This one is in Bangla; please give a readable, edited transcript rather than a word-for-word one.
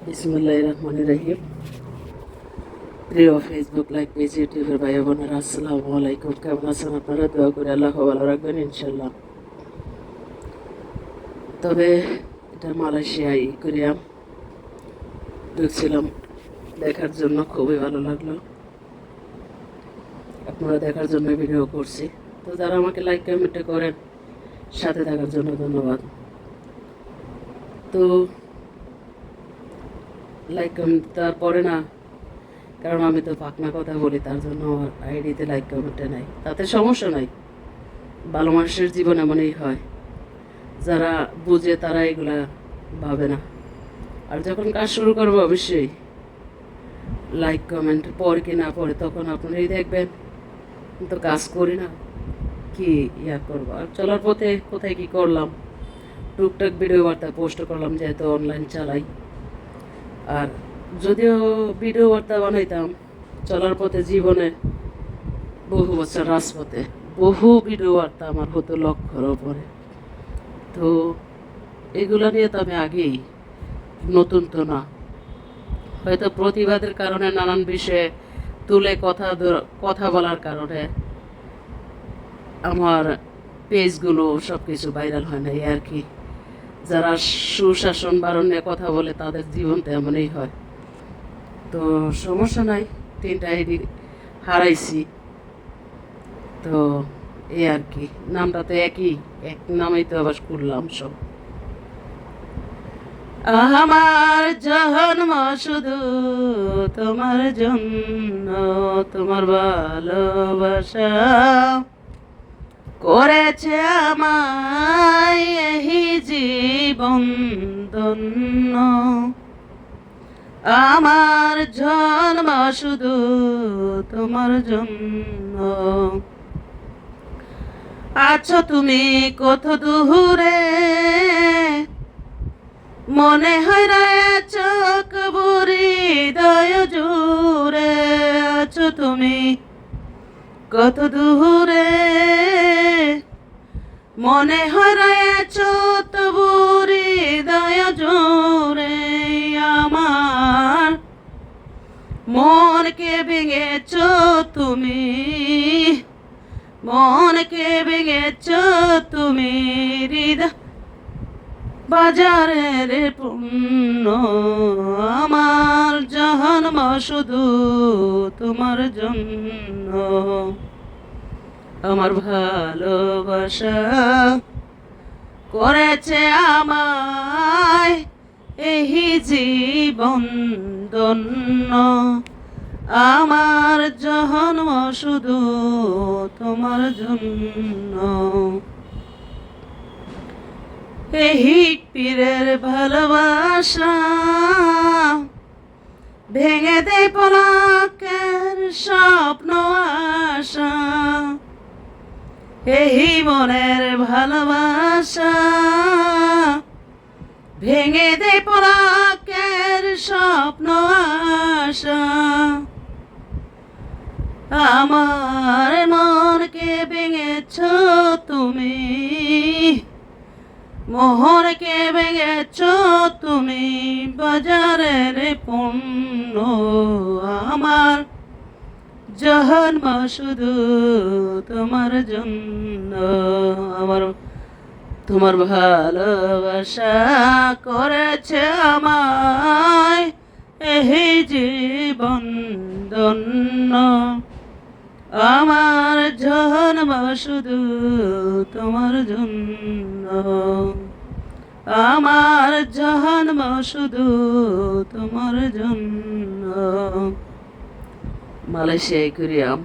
বিসমিল্লাহির রহমানির রহিম। প্রিয় ফেসবুক লাইক পেজ ইউটিউবের ভাই বোনেরা, আসসালামু আলাইকুম। কেমন আছেন আপনারা? দোয়া করে আল্লাহ ভালো রাখবেন ইনশাল্লাহ। তবে এটা মালয়েশিয়ায় করিয়াম ঢুকছিলাম দেখার জন্য, খুবই ভালো লাগলো। আপনারা দেখার জন্য ভিডিও করছি। তো যারা আমাকে লাইক কমেন্ট করেন, সাথে থাকার জন্য ধন্যবাদ। তো লাইক কমেন্ট তারপরে না, কারণ আমি তো পাকনা কথা বলি, তার জন্য আমার আইডিতে লাইক কমেন্টে নাই। তাতে সমস্যা নাই, ভালো মানুষের জীবন এমনই হয়। যারা বুঝে তারা এগুলা ভাবে না। আর যখন কাজ শুরু করবো অবশ্যই লাইক কমেন্ট পড়ে কি না পড়ে তখন আপনারাই দেখবেন। তো কাজ করি না, কি ইয়া করবো। আর চলার পথে কোথায় কি করলাম, টুকটাক ভিডিও বার্তা পোস্ট করলাম, যেহেতু অনলাইন চালাই। আর যদিও ভিডিও বার্তা বানাইতাম চলার পথে, জীবনে বহু বছর রাজপথে বহু ভিডিও বার্তা আমার হতো লক্ষ্যর ওপরে। তো এগুলো নিয়ে তো আমি আগেই, নতুন তো না, হয়তো প্রতিবাদের কারণে নানান বিষয়ে তুলে কথা বলার কারণে আমার পেজগুলো সব কিছু ভাইরাল হয় না, এই আর কি। যারা সুশাসন বারণ নিয়ে কথা বলে তাদের জীবন তো এমনই হয়। তো সমস্যা নাই, 3টা আইডি হারাইছি, তো এই আর কি। নামটা তো একই, এক নামেই তো আবার করলাম সব। আমার জন্ম শুধু তোমার জন্য, তোমার ভালোবাসা করেছে আমায় এই জীবন ধন্য। আমার জন্ম শুধু তোমার জন্য। আছো তুমি কত দূরে, মনে হয় রে চোখ বুড়ি হৃদয় জুড়ে। আছো তুমি কত দূরে, মনে হয় রে চোখ বুড়ি হৃদয় জুড়ে। আমার মনকে ভেঙেছ তুমি, মনকে ভেঙেছ তুমি হৃদয় বাজারের পূর্ণ। আমার জন্ম শুধু তোমার জন্য। আমার ভালোবাসা করেছে আমায় এই জীবন ধন্য। আমার জন্ম শুধু তোমার জন্য। এই পীরের ভালোবাসা ভেঙে দেয় পলকের স্বপ্ন আশা। এই মনের ভালোবাসা ভেঙে দেয় পলকের স্বপ্ন আশা। আমার মনকে ভেঙেছ তুমি, মোহরকে ভেঙেছ তুমি বাজারের পণ্য। আমার জন্ম শুধু তোমার জন্য। আমার তোমার ভালোবাসা করেছে আমায় এই জীবন ধন্য। আমার জন্ম শুধু তোমার জন্য। আমার জন্ম শুধু তোমার জন্য। মালয়েশিয়ায় করিয়াম।